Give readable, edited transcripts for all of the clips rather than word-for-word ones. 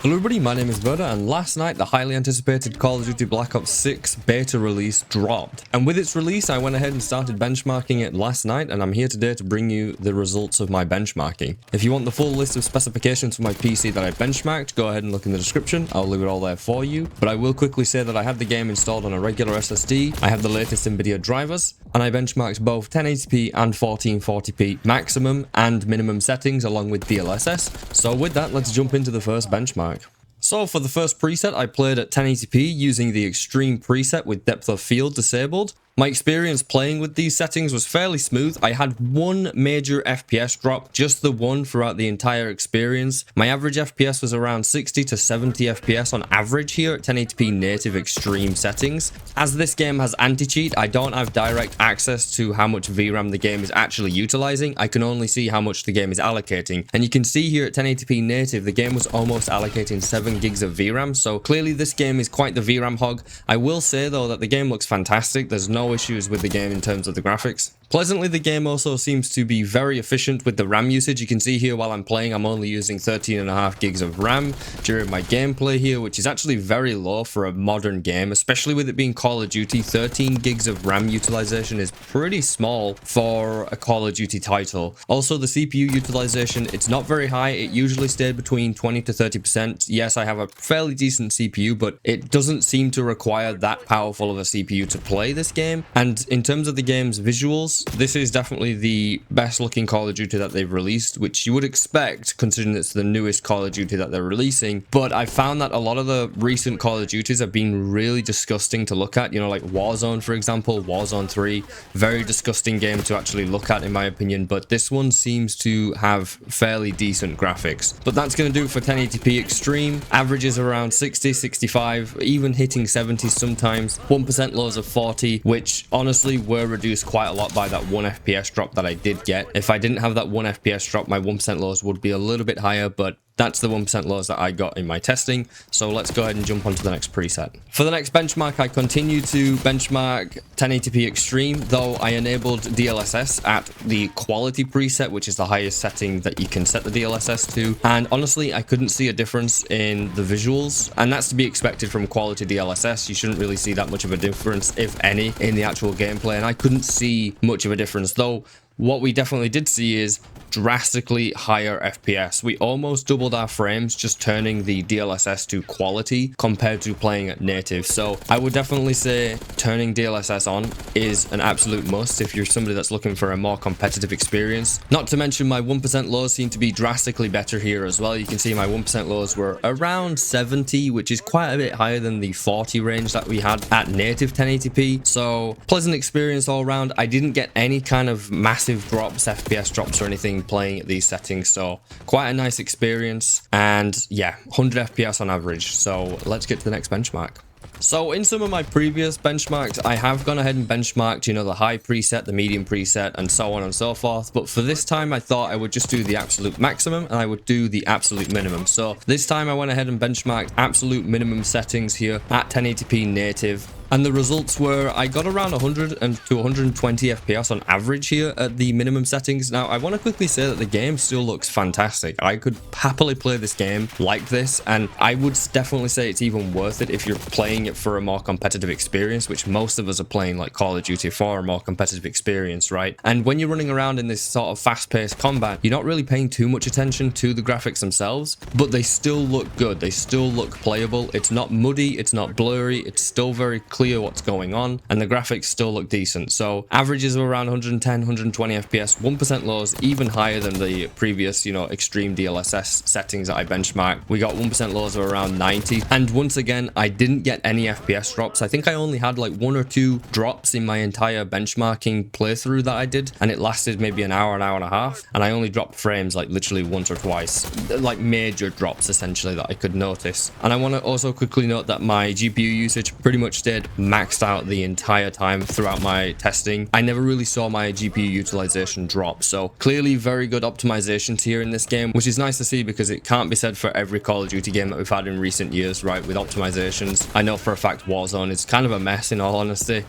Hello everybody, my name is Verda, and last night the highly anticipated Call of Duty Black Ops 6 beta release dropped. And with its release, I went ahead and started benchmarking it last night, and I'm here today to bring you the results of my benchmarking. If you want the full list of specifications for my PC that I benchmarked, go ahead and look in the description. I'll leave it all there for you. But I will quickly say that I had the game installed on a regular SSD, I have the latest Nvidia drivers, and I benchmarked both 1080p and 1440p maximum and minimum settings along with DLSS. So with that, let's jump into the first benchmark. So for the first preset, I played at 1080p using the extreme preset with depth of field disabled. My experience playing with these settings was fairly smooth. I had one major FPS drop, just the one throughout the entire experience. My average FPS was around 60 to 70 FPS on average here at 1080p native extreme settings. As this game has anti-cheat, I don't have direct access to how much VRAM the game is actually utilizing. I can only see how much the game is allocating. And you can see here at 1080p native, the game was almost allocating 7 gigs of VRAM. So clearly this game is quite the VRAM hog. I will say though that the game looks fantastic. There's no issues with the game in terms of the graphics. Pleasantly, the game also seems to be very efficient with the RAM usage. You can see here while I'm playing, I'm only using 13.5 gigs of RAM during my gameplay here, which is actually very low for a modern game, especially with it being Call of Duty. 13 gigs of RAM utilization is pretty small for a Call of Duty title. Also, the CPU utilization, it's not very high. It usually stayed between 20 to 30%. Yes, I have a fairly decent CPU, but it doesn't seem to require that powerful of a CPU to play this game. And in terms of the game's visuals, this is definitely the best looking Call of Duty that they've released, which you would expect considering it's the newest Call of Duty that they're releasing. But I found that a lot of the recent Call of Duties have been really disgusting to look at, you know, like Warzone, for example. Warzone 3, very disgusting game to actually look at in my opinion, but this one seems to have fairly decent graphics. But that's going to do it for 1080p extreme. Averages around 60, 65, even hitting 70 sometimes. 1% lows of 40, which honestly were reduced quite a lot by that 1 FPS drop that I did get. If I didn't have that 1 FPS drop, my 1% lows would be a little bit higher, but that's the 1% lows that I got in my testing. So let's go ahead and jump onto the next preset. For the next benchmark, I continue to benchmark 1080p extreme, though I enabled DLSS at the quality preset, which is the highest setting that you can set the DLSS to. And honestly, I couldn't see a difference in the visuals, and that's to be expected from quality DLSS. You shouldn't really see that much of a difference, if any, in the actual gameplay, and I couldn't see much of a difference, though what we definitely did see is drastically higher FPS. We almost doubled our frames just turning the DLSS to quality compared to playing at native. So I would definitely say turning DLSS on is an absolute must if you're somebody that's looking for a more competitive experience. Not to mention my 1% lows seem to be drastically better here as well. You can see my 1% lows were around 70, which is quite a bit higher than the 40 range that we had at native 1080p. So pleasant experience all around. I didn't get any kind of massive drops, FPS drops or anything playing at these settings, so quite a nice experience. And yeah, 100 FPS on average. So let's get to the next benchmark. So in some of my previous benchmarks, I have gone ahead and benchmarked, you know, the high preset, the medium preset, and so on and so forth. But for this time, I thought I would just do the absolute maximum and I would do the absolute minimum. So this time I went ahead and benchmarked absolute minimum settings here at 1080p native. And the results were, I got around 100 to 120 FPS on average here at the minimum settings. Now, I want to quickly say that the game still looks fantastic. I could happily play this game like this, and I would definitely say it's even worth it if you're playing it for a more competitive experience, which most of us are playing like Call of Duty for a more competitive experience, right? And when you're running around in this sort of fast-paced combat, you're not really paying too much attention to the graphics themselves, but they still look good. They still look playable. It's not muddy, it's not blurry, it's still very clear what's going on, and the graphics still look decent. So averages of around 110, 120 FPS, 1% lows, even higher than the previous, you know, extreme DLSS settings that I benchmarked. We got 1% lows of around 90, and once again, I didn't get any FPS drops. I think I only had like 1 or 2 drops in my entire benchmarking playthrough that I did, and it lasted maybe an hour and a half, and I only dropped frames like literally once or twice, like major drops essentially that I could notice. And I want to also quickly note that my GPU usage pretty much stayed maxed out the entire time throughout my testing. I never really saw my GPU utilization drop, so clearly very good optimizations here in this game, which is nice to see because it can't be said for every Call of Duty game that we've had in recent years, right, with optimizations. I know for a fact Warzone is kind of a mess in all honesty,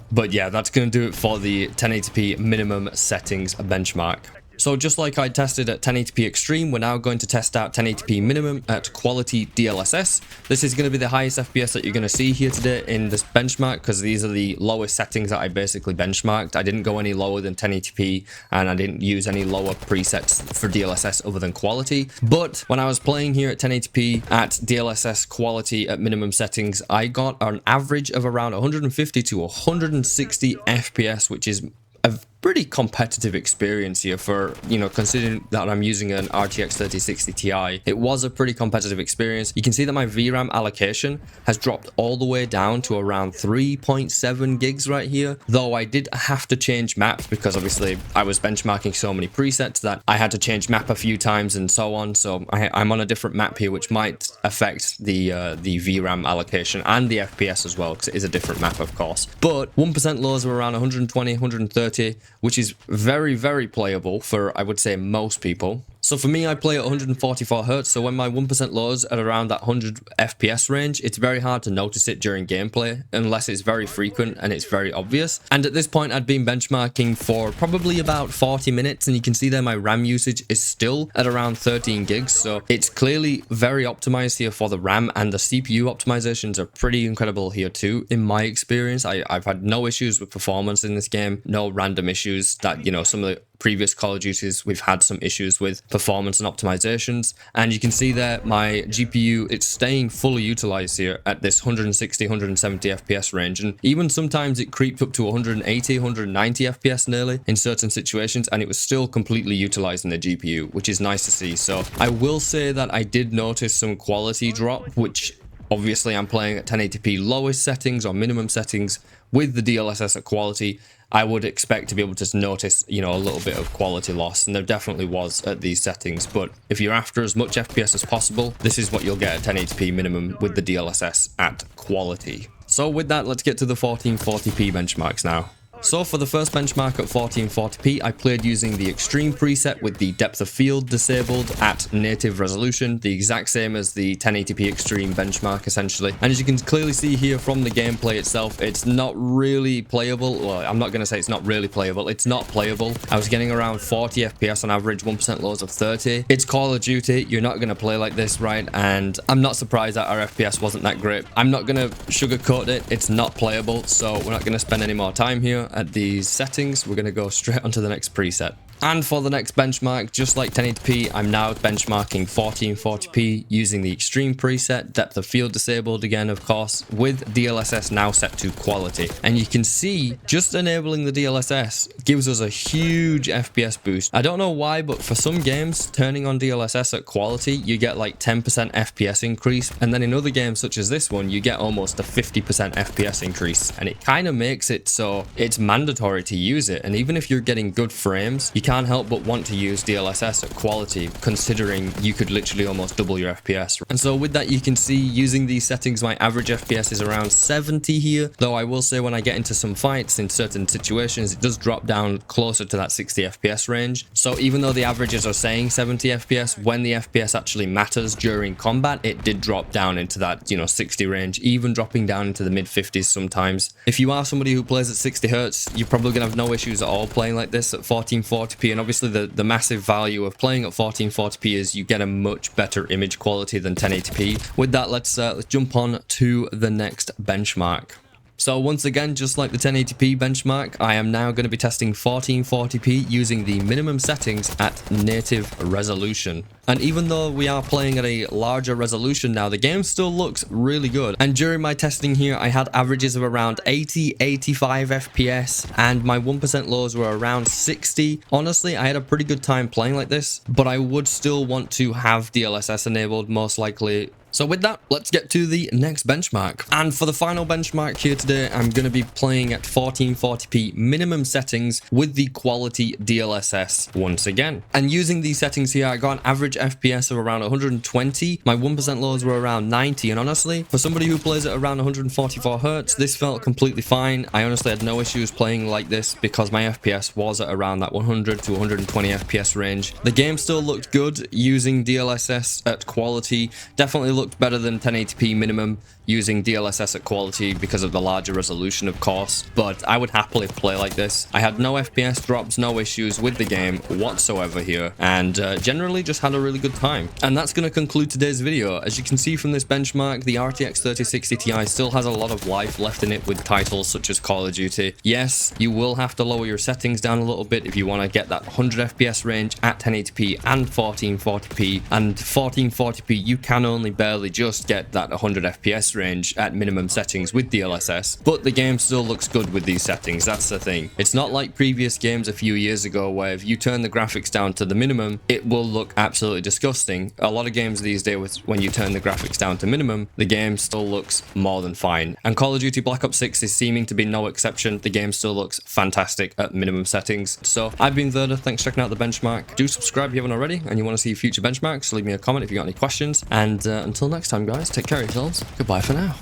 but yeah, that's going to do it for the 1080p minimum settings benchmark. So just like I tested at 1080p extreme, we're now going to test out 1080p minimum at quality DLSS. This is going to be the highest FPS that you're going to see here today in this benchmark, because these are the lowest settings that I basically benchmarked. I didn't go any lower than 1080p, and I didn't use any lower presets for DLSS other than quality. But when I was playing here at 1080p at DLSS quality at minimum settings, I got an average of around 150 to 160 FPS, which is a pretty competitive experience here for, you know, considering that I'm using an RTX 3060 Ti. It was a pretty competitive experience. You can see that my VRAM allocation has dropped all the way down to around 3.7 gigs right here, though I did have to change maps because obviously I was benchmarking so many presets that I had to change map a few times and so on. So I'm on a different map here, which might affect the VRAM allocation and the FPS as well, because it is a different map, of course. But 1% lows were around 120, 130, which is very, very playable for, I would say, most people. So for me, I play at 144 Hz, so when my 1% lows at around that 100 FPS range, it's very hard to notice it during gameplay, unless it's very frequent and it's very obvious. And at this point, I'd been benchmarking for probably about 40 minutes, and you can see there my RAM usage is still at around 13 gigs, so it's clearly very optimized here for the RAM, and the CPU optimizations are pretty incredible here too, in my experience. I've had no issues with performance in this game, no random issues that, you know, some of the previous Call of Duties we've had some issues with performance and optimizations. And you can see there my GPU, it's staying fully utilized here at this 160 170 FPS range, and even sometimes it creeped up to 180 190 FPS nearly in certain situations, and it was still completely utilizing the GPU, which is nice to see. So I will say that I did notice some quality drop, which obviously I'm playing at 1080p lowest settings or minimum settings with the DLSS at quality. I would expect to be able to notice, you know, a little bit of quality loss, and there definitely was at these settings. But if you're after as much FPS as possible, this is what you'll get at 1080p minimum with the DLSS at quality. So with that, let's get to the 1440p benchmarks now. So for the first benchmark at 1440p, I played using the extreme preset with the depth of field disabled at native resolution, the exact same as the 1080p extreme benchmark essentially. And as you can clearly see here from the gameplay itself, it's not really playable. Well, I'm not going to say it's not really playable, it's not playable. I was getting around 40 FPS on average, 1% lows of 30. It's Call of Duty, you're not going to play like this, right? And I'm not surprised that our FPS wasn't that great. I'm not going to sugarcoat it, it's not playable, so we're not going to spend any more time here at these settings. We're going to go straight onto the next preset. And for the next benchmark, just like 1080p, I'm now benchmarking 1440p using the extreme preset, depth of field disabled again, of course, with DLSS now set to quality. And you can see just enabling the DLSS gives us a huge FPS boost. I don't know why, but for some games, turning on DLSS at quality, you get like 10% FPS increase. And then in other games such as this one, you get almost a 50% FPS increase. And it kind of makes it so it's mandatory to use it. And even if you're getting good frames, you can't help but want to use DLSS at quality, considering you could literally almost double your FPS. And so with that, you can see using these settings, my average FPS is around 70 here, though I will say when I get into some fights in certain situations, it does drop down closer to that 60 FPS range. So even though the averages are saying 70 FPS, when the FPS actually matters during combat, it did drop down into that, you know, 60 range, even dropping down into the mid 50s sometimes. If you are somebody who plays at 60 Hz, you're probably gonna have no issues at all playing like this at 1440p. And obviously the massive value of playing at 1440p is you get a much better image quality than 1080p. With that, let's jump on to the next benchmark. So once again, just like the 1080p benchmark, I am now going to be testing 1440p using the minimum settings at native resolution. And even though we are playing at a larger resolution now, the game still looks really good. And during my testing here, I had averages of around 80, 85 FPS, and my 1% lows were around 60. Honestly, I had a pretty good time playing like this, but I would still want to have DLSS enabled most likely. So with that, let's get to the next benchmark. And for the final benchmark here today, I'm going to be playing at 1440p minimum settings with the quality DLSS once again. And using these settings here, I got an average FPS of around 120. My 1% lows were around 90. And honestly, for somebody who plays at around 144 Hz, this felt completely fine. I honestly had no issues playing like this because my FPS was at around that 100 to 120 FPS range. The game still looked good using DLSS at quality. Definitely looked better than 1080p minimum using DLSS at quality because of the larger resolution, of course, but I would happily play like this. I had no FPS drops, no issues with the game whatsoever here, and generally just had a really good time. And that's going to conclude today's video. As you can see from this benchmark, the RTX 3060 Ti still has a lot of life left in it with titles such as Call of Duty. Yes, you will have to lower your settings down a little bit if you want to get that 100 FPS range at 1080p and 1440p, and 1440p you can only barely just get that 100 FPS range at minimum settings with DLSS, but the game still looks good with these settings. That's the thing. It's not like previous games a few years ago where if you turn the graphics down to the minimum, it will look absolutely disgusting. A lot of games these days, when you turn the graphics down to minimum, the game still looks more than fine. And Call of Duty Black Ops 6 is seeming to be no exception. The game still looks fantastic at minimum settings. So I've been Verda. Thanks for checking out the benchmark. Do subscribe if you haven't already and you want to see future benchmarks. Leave me a comment if you got any questions. And until next time, guys, take care of yourselves. Goodbye for now.